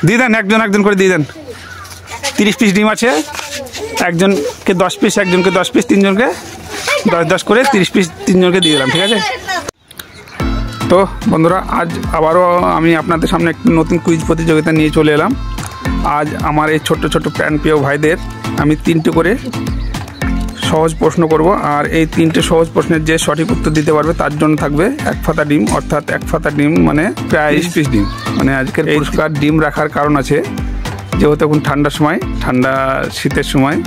দিয়ে দেন, একজন একজন করে দিয়ে দেন। 30 পিস ডিম আছে, একজনকে 10 পিস, একজনকে 10 পিস, 3 জনকে 10 করে 30 পিস 3 জনকে দিয়ে দিলাম, ঠিক আছে? তো বন্ধুরা, আজ আবারও আমি আপনাদের সামনে একটি নতুন কুইজ প্রতিযোগিতা নিয়ে চলে এলাম। আজ আমার এই ছোট্ট ছোট্ট প্রাণপ্রিয় ভাইদের আমি 3টে করে সহজ প্রশ্ন করব, আর এই 3টে সহজ প্রশ্নের যে সঠিক উত্তর দিতে পারবে তার জন্য থাকবে 1 ফাতা ডিম, অর্থাৎ 1 ফাতা ডিম মানে প্রায় 30 পিস ডিম। মানে আজকের পুরস্কার ডিম রাখার কারণ আছে, যেহেতু এখন ঠান্ডার সময়, ঠান্ডা শীতের সময়,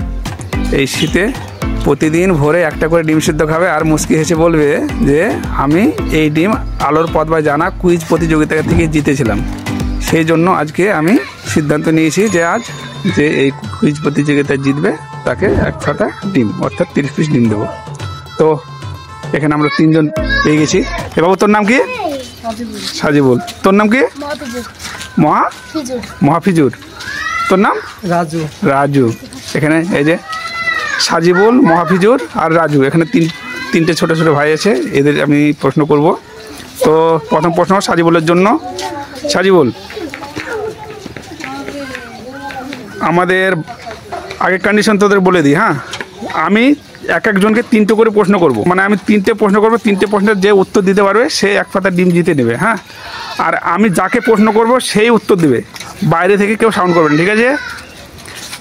এই শীতে প্রতিদিন ভোরে একটা করে ডিম সিদ্ধ খাবে আর মুচকি হেসে বলবে যে আমি এই ডিম আলোর পথ বা জানা কুইজ প্রতিযোগিতা থেকে জিতেছিলাম। সেই জন্য আজকে আমি সিদ্ধান্ত নিয়েছি যে আজ যে এই কুইজ প্রতিযোগিতায় জিতবে তাকে 1 ফাতা ডিম, অর্থাৎ 30 পিস ডিম দেবো। তো এখানে আমরা 3 জন পেয়ে গেছি। এ বাবু, তোর নাম কি? সাজিবুল। তোর নাম কি? মহাফিজুর। তোর নাম? রাজু। এখানে এই যে সাজিবুল, মহাফিজুর আর রাজু, এখানে 3টে ছোটো ছোটো ভাই আছে, এদের আমি প্রশ্ন করব। তো প্রথম প্রশ্ন সাজিবুলের জন্য। সাজিবুল, আমাদের আগে কন্ডিশন তোদের বলে দিই, হ্যাঁ? আমি একজনকে 3টে করে প্রশ্ন করব, মানে আমি 3টে প্রশ্ন করব, 3টে প্রশ্নের যে উত্তর দিতে পারবে সে 1 ফাতা ডিম জিতে নেবে, হ্যাঁ? আর আমি যাকে প্রশ্ন করব সেই উত্তর দেবে, বাইরে থেকে কেউ সাউন্ড করবে না, ঠিক আছে?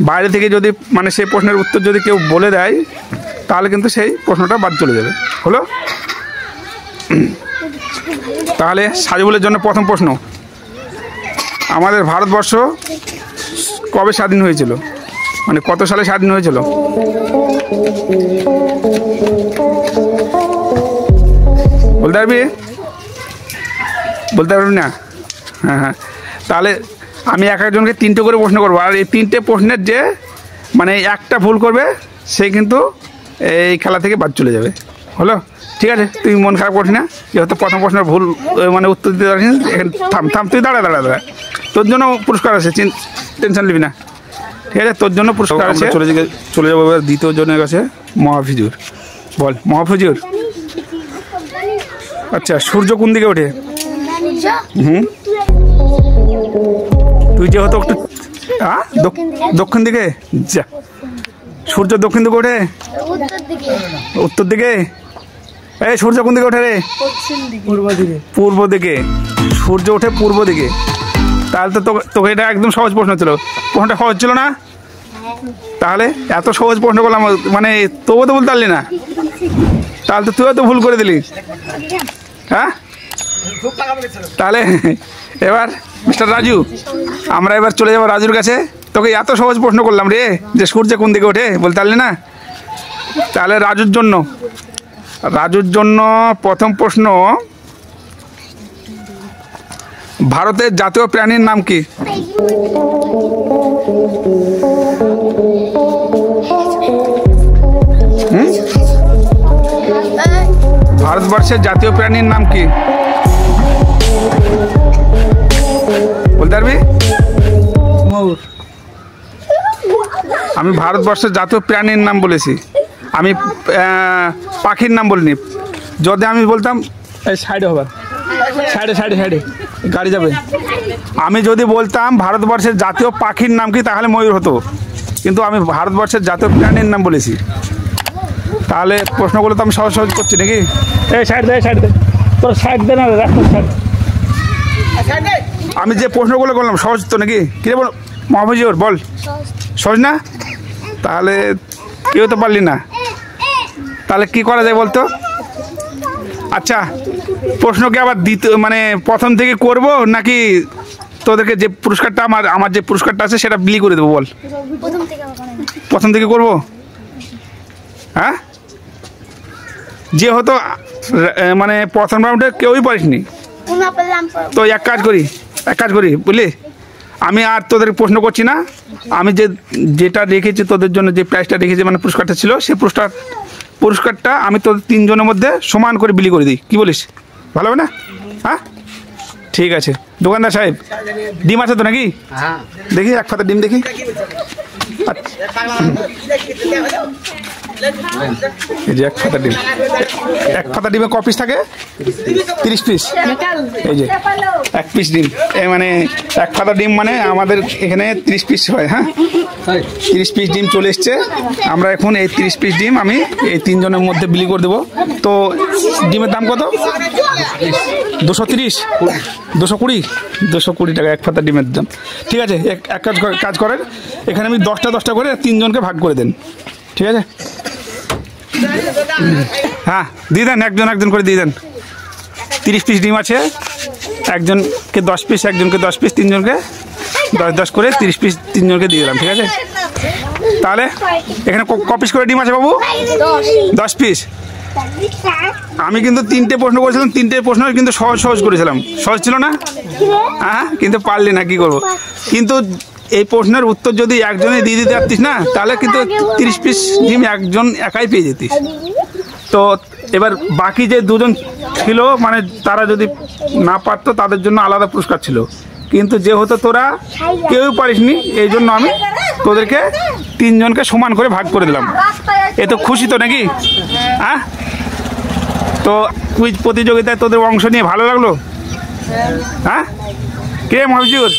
বাইরে থেকে যদি মানে সেই প্রশ্নের উত্তর যদি কেউ বলে দেয় তাহলে কিন্তু সেই প্রশ্নটা বাদ চলে যাবে, হলো? তাহলে সাজিবুলের জন্য প্রথম প্রশ্ন, আমাদের ভারতবর্ষ কবে স্বাধীন হয়েছিল, মানে কত সালে স্বাধীন হয়েছিল? বলতে পারবি না? হ্যাঁ, তাহলে আমি একজনকে 3টে করে প্রশ্ন করবো, আর এই 3টে প্রশ্নের যে মানে একটা ভুল করবে সে কিন্তু এই খেলা থেকে বাদ চলে যাবে, হলো? ঠিক আছে, তুই মন খারাপ করছিস না, যেহেতু প্রথম প্রশ্নের ভুল মানে উত্তর দিতে পারছিস। এখানে থাম, তুই দাঁড়া, তোর জন্য পুরস্কার আছে, টেনশন নিবি না, ঠিক আছে? তোর জন্য পুরস্কার আছে। চলে যাবো এবার দ্বিতীয় জনের কাছে, মহাফিজুর। বল মহাফিজুর, আচ্ছা, সূর্য কোন দিকে ওঠে? তুই যেহেতু একটু দক্ষিণ দিকে, যা, সূর্য দক্ষিণ দিকে ওঠে? উত্তর দিকে। এই সূর্য কোন দিকে ওঠে রে? পূর্ব দিকে। সূর্য ওঠে পূর্ব দিকে। তাহলে তো তোকে এটা একদম সহজ প্রশ্ন ছিল। প্রশ্নটা সহজ ছিল না? তাহলে এত সহজ প্রশ্ন করলাম, মানে তবুও তো বলতে পারলি না, তাহলে তো তুইও তো ভুল করে দিলি, হ্যাঁ? তাহলে এবার মিস্টার রাজু, আমরা এবার চলে যাবো রাজুর কাছে। তোকে এত সহজ প্রশ্ন করলাম রে যে সূর্য কোন দিকে ওঠে, বলতে পারলি না? তাহলে রাজুর জন্য প্রথম প্রশ্ন, ভারতের জাতীয় প্রাণীর নাম কি? ভারতবর্ষের জাতীয় প্রাণীর নাম কি? বলতে পারবি? আমি ভারতবর্ষের জাতীয় প্রাণীর নাম বলেছি, আমি পাখির নাম বলিনি। যদি আমি বলতাম এই সাইডে হবার, সাইডে গাড়ি যাবে, আমি যদি বলতাম ভারতবর্ষের জাতীয় পাখির নাম কি তাহলে ময়ূর হতো, কিন্তু আমি ভারতবর্ষের জাতীয় প্রাণীর নাম বলেছি। তাহলে প্রশ্নগুলো তো আমি সহজ করছি নাকি? এই সাইড দে, তোর সাইড দে না, রাস্তার সাইড। আমি যে প্রশ্নগুলো করলাম সহজ তো নাকি? কিরে বল মহাফিজুর, বল সহজ না? তাহলে কেউ তো পারলি না, তাহলে কি করা যায় বলতো? আচ্ছা, প্রশ্নকে আবার মানে প্রথম থেকে করব নাকি তোদেরকে যে পুরস্কারটা আমার যে পুরস্কারটা আছে সেটা বিলি করে দেবো? বল, প্রথম থেকে করব, হ্যাঁ? যেহেতু মানে প্রথম রাউন্ডে কেউই পারিসনি, তো এক কাজ করি বুঝলি, আমি আর তোদের প্রশ্ন করছি না। আমি যেটা রেখেছি তোদের জন্য, যে প্রাইজটা রেখেছি, মানে পুরস্কারটা ছিল, সেই পুরস্কারটা আমি তোদের 3 জনের মধ্যে সমান করে বিলি করে দিই। কি বলিস? ভালো হবে না? হ্যাঁ, ঠিক আছে। দোকানদার সাহেব, ডিম আছে তো নাকি? দেখি 1 ফাতা ডিম দেখি। এই যে এক পাতা ডিম, এক পাতা ডিমে ক পিস থাকে? 30 পিস। এই যে এক পিস ডিম, মানে এক পাতা ডিম মানে আমাদের এখানে 30 পিস হয়। হ্যাঁ, 30 পিস ডিম চলে এসছে। আমরা এখন এই 30 পিস ডিম আমি এই 3 জনের মধ্যে বিলি করে দেবো। তো ডিমের দাম কত? 230, 220 টাকা এক পাতা ডিমের দাম। ঠিক আছে, এক কাজ করেন, এখানে আমি 10টা করে 3 জনকে ভাগ করে দেন। ঠিক আছে, হ্যাঁ দিয়ে দেন, একজন করে দিয়ে দেন। 30 পিস ডিম আছে, একজনকে 10 পিস, একজনকে 10 পিস, 3 জনকে 10 করে 30 পিস 3 জনকে দিয়ে দিলাম। ঠিক আছে, তাহলে এখানে ক পিস করে ডিম আছে বাবু? 10 পিস। আমি কিন্তু 3টে প্রশ্ন করেছিলাম, 3টে প্রশ্ন কিন্তু সহজ করেছিলাম। সহজ ছিল না? হ্যাঁ, কিন্তু পারলি না, কি করবো? কিন্তু এই প্রশ্নের উত্তর যদি একজনে দিয়ে দিতে পারতিস না, তাহলে কিন্তু 30 পিস ডিম একজন একাই পেয়ে যেতিস। তো এবার বাকি যে 2 জন ছিল, মানে তারা যদি না পারতো তাদের জন্য আলাদা পুরস্কার ছিল। কিন্তু যেহেতু তোরা কেউ পারিসনি, এই জন্য আমি তোদেরকে 3 জনকে সমান করে ভাগ করে দিলাম। এ তো খুশি তো নাকি? হ্যাঁ, তো কুইজ প্রতিযোগিতায় তোদের অংশ নিয়ে ভালো লাগলো? হ্যাঁ, কে মহাবিজুর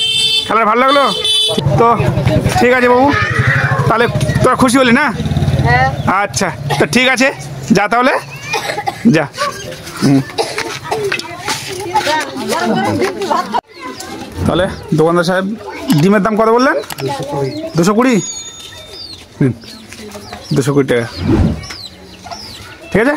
খেলার ভালো লাগলো? তো ঠিক আছে বাবু, তাহলে তোরা খুশি হলি না? আচ্ছা, তো ঠিক আছে, যা তাহলে যা। তাহলে দোকানদার সাহেব, ডিমের দাম কত বললেন? 220। 220 টাকা। ঠিক আছে।